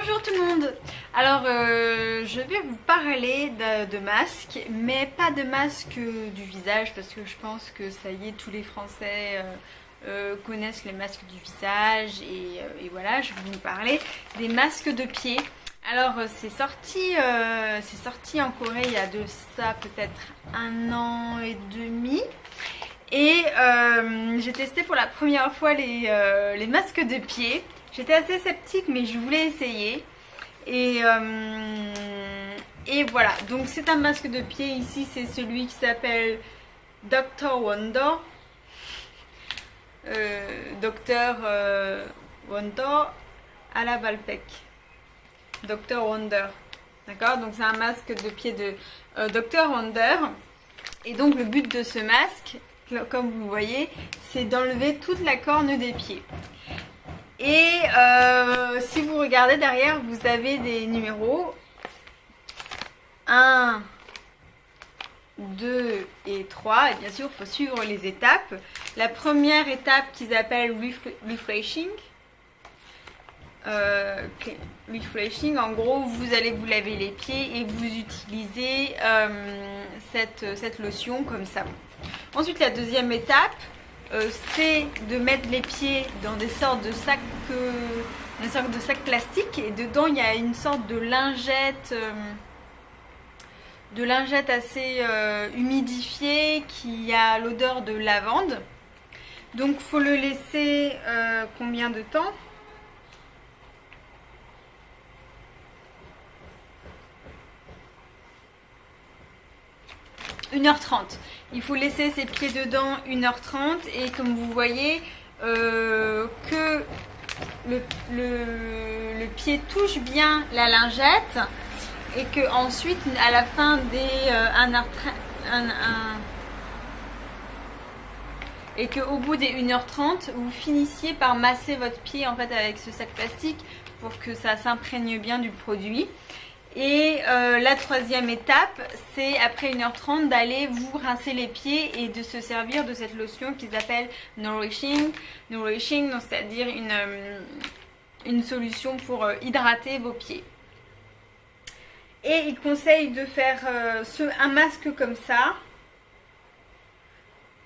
Bonjour tout le monde. Alors je vais vous parler de masques, mais pas de masques du visage parce que je pense que ça y est, tous les Français connaissent les masques du visage et voilà, je vais vous parler des masques de pied. Alors c'est sorti en Corée il y a de ça peut-être 1 an et demi. Et j'ai testé pour la première fois les masques de pied. J'étais assez sceptique mais je voulais essayer. Et voilà, donc c'est un masque de pied. Ici c'est celui qui s'appelle Dr. Wonder. Dr. Wonder à la Valpec. Dr. Wonder. D'accord, donc c'est un masque de pied de Dr. Wonder. Et donc le but de ce masque, comme vous voyez, c'est d'enlever toute la corne des pieds. Et si vous regardez derrière, vous avez des numéros 1, 2 et 3. Et bien sûr, il faut suivre les étapes. La première étape qu'ils appellent refreshing. Refreshing, en gros, vous allez vous laver les pieds et vous utilisez cette lotion comme ça. Ensuite, la deuxième étape, c'est de mettre les pieds dans des sortes de sacs, plastiques, et dedans il y a une sorte de lingette assez humidifiée qui a l'odeur de lavande. Donc faut le laisser combien de temps? Une heure 30. Il faut laisser ses pieds dedans 1h30 et comme vous voyez que le pied touche bien la lingette et que ensuite à la fin des 1h30 et que au bout des 1h30 vous finissiez par masser votre pied en fait avec ce sac plastique pour que ça s'imprègne bien du produit. Et la troisième étape, c'est après 1h30 d'aller vous rincer les pieds et de se servir de cette lotion qu'ils appellent Nourishing. Nourishing, c'est-à-dire une solution pour hydrater vos pieds. Et ils conseillent de faire un masque comme ça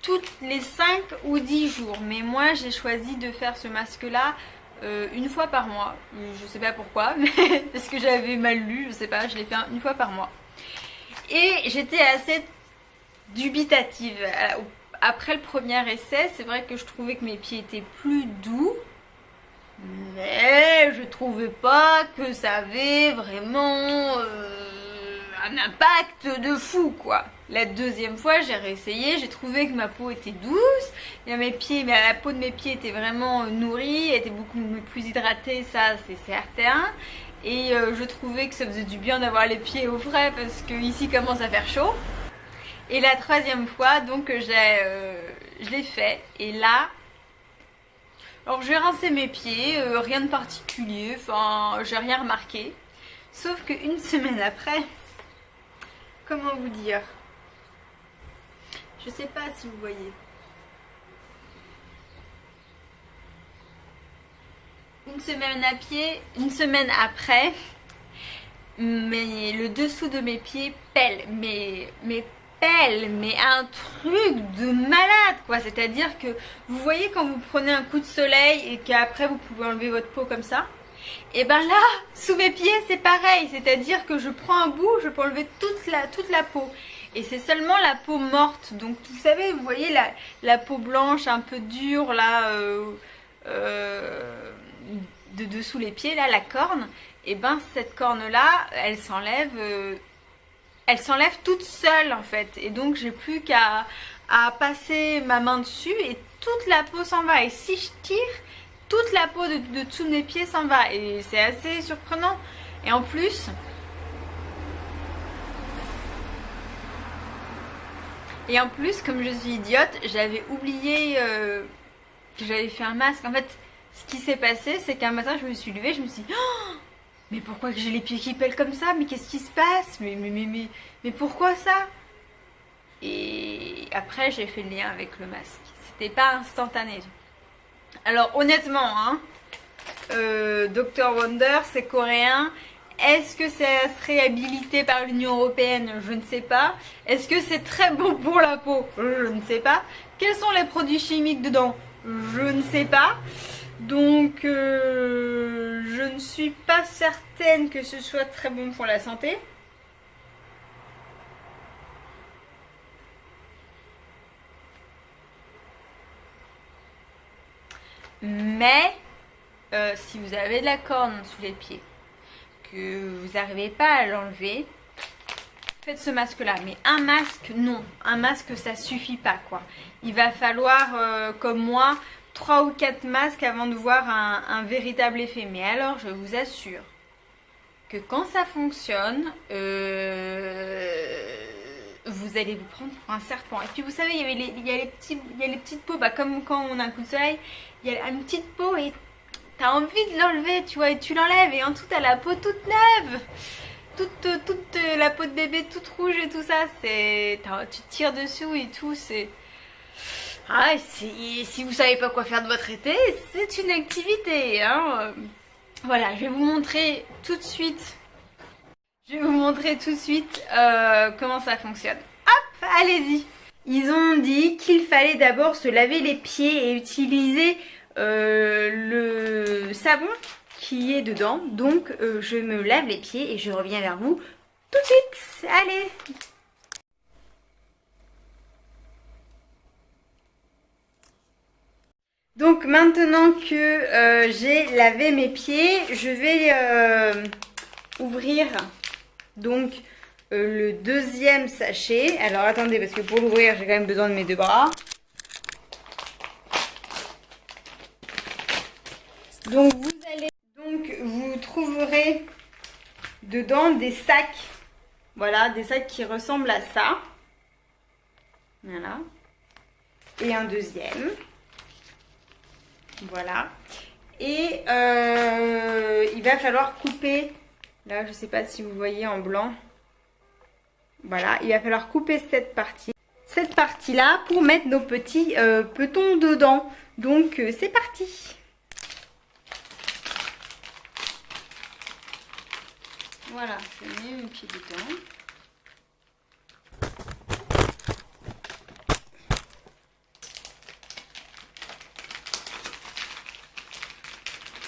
toutes les 5 ou 10 jours. Mais moi, j'ai choisi de faire ce masque-là une fois par mois. Je sais pas pourquoi, mais parce que j'avais mal lu, je sais pas, je l'ai fait une fois par mois. Et j'étais assez dubitative. Après le premier essai, c'est vrai que je trouvais que mes pieds étaient plus doux, mais je trouvais pas que ça avait vraiment un impact de fou quoi. La deuxième fois j'ai réessayé, j'ai trouvé que ma peau était douce, et la peau de mes pieds était vraiment nourrie, était beaucoup plus hydratée, ça c'est certain. Et je trouvais que ça faisait du bien d'avoir les pieds au frais parce que ici commence à faire chaud. Et la troisième fois donc je l'ai fait et là, alors j'ai rincé mes pieds, rien de particulier, enfin j'ai rien remarqué. Sauf qu'une semaine après, comment vous dire, je sais pas si vous voyez. Une semaine après, mais le dessous de mes pieds pèle, mais un truc de malade quoi. C'est-à-dire que vous voyez quand vous prenez un coup de soleil et qu'après vous pouvez enlever votre peau comme ça. Et ben là, sous mes pieds c'est pareil, c'est-à-dire que je prends un bout, je peux enlever toute la peau. Et c'est seulement la peau morte, donc vous savez, vous voyez la peau blanche un peu dure là, de dessous les pieds, là, la corne. Et ben cette corne là, elle s'enlève toute seule en fait. Et donc j'ai plus qu'à passer ma main dessus et toute la peau s'en va. Et si je tire, toute la peau de dessous de mes pieds s'en va. Et c'est assez surprenant. Et en plus, comme je suis idiote, j'avais oublié que j'avais fait un masque. En fait, ce qui s'est passé, c'est qu'un matin, je me suis levée, je me suis dit oh, mais pourquoi que j'ai les pieds qui pèlent comme ça? Mais qu'est-ce qui se passe? Mais pourquoi ça? Et après, j'ai fait le lien avec le masque. C'était pas instantané. Alors honnêtement, hein, Dr Wonder, c'est coréen. Est-ce que ça serait habilité par l'Union Européenne? Je ne sais pas. Est-ce que c'est très bon pour la peau? Je ne sais pas. Quels sont les produits chimiques dedans? Je ne sais pas. Donc, je ne suis pas certaine que ce soit très bon pour la santé. Mais, si vous avez de la corne sous les pieds, que vous n'arrivez pas à l'enlever, faites ce masque là. Mais un masque, non. Un masque, ça suffit pas, quoi. Il va falloir, comme moi, 3 ou 4 masques avant de voir un véritable effet. Mais alors, je vous assure que quand ça fonctionne, vous allez vous prendre pour un serpent. Et puis vous savez, il y a les petites peaux, bah, comme quand on a un coup de soleil, il y a une petite peau et t'as envie de l'enlever, tu vois, et tu l'enlèves et en tout t'as la peau toute neuve, toute la peau de bébé toute rouge et tout ça, tu tires dessous et tout, c'est... Ah, si vous savez pas quoi faire de votre été, c'est une activité, hein. Voilà, je vais vous montrer tout de suite. Comment ça fonctionne. Hop, allez-y. Ils ont dit qu'il fallait d'abord se laver les pieds et utiliser le savon qui est dedans. Donc, je me lave les pieds et je reviens vers vous tout de suite. Allez. Donc maintenant que j'ai lavé mes pieds, je vais ouvrir donc le deuxième sachet. Alors attendez, parce que pour l'ouvrir, j'ai quand même besoin de mes deux bras. Donc vous trouverez dedans des sacs. Voilà, des sacs qui ressemblent à ça. Voilà. Et un deuxième. Voilà. Et il va falloir couper. Là, je ne sais pas si vous voyez en blanc. Voilà, il va falloir couper cette partie. Cette partie-là pour mettre nos petits petons dedans. Donc, c'est parti. Voilà, je mets mon pied dedans.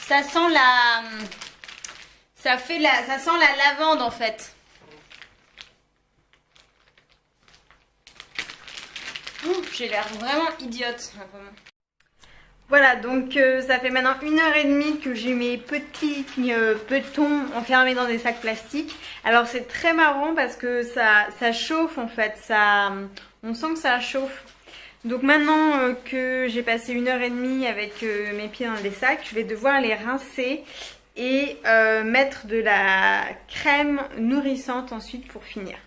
Ça sent ça sent la lavande en fait. J'ai l'air vraiment idiote. Voilà, donc ça fait maintenant 1h30 que j'ai mes petits petons enfermés dans des sacs plastiques. Alors c'est très marrant parce que ça chauffe en fait, on sent que ça chauffe. Donc maintenant que j'ai passé 1h30 avec mes pieds dans des sacs, je vais devoir les rincer et mettre de la crème nourrissante ensuite pour finir.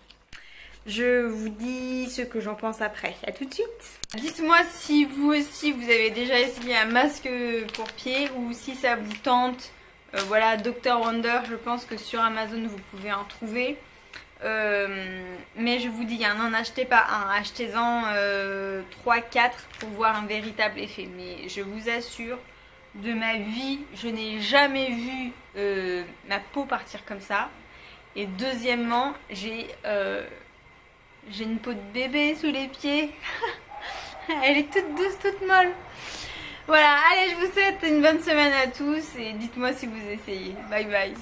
Je vous dis ce que j'en pense après. À tout de suite. Dites-moi si vous aussi vous avez déjà essayé un masque pour pieds ou si ça vous tente. Voilà, Dr Wonder, je pense que sur Amazon vous pouvez en trouver. Mais je vous dis, n'en achetez pas un, achetez-en 3-4 pour voir un véritable effet. Mais je vous assure, de ma vie, je n'ai jamais vu ma peau partir comme ça. Et deuxièmement, j'ai une peau de bébé sous les pieds. Elle est toute douce, toute molle. Voilà, allez, je vous souhaite une bonne semaine à tous et dites-moi si vous essayez. Bye bye.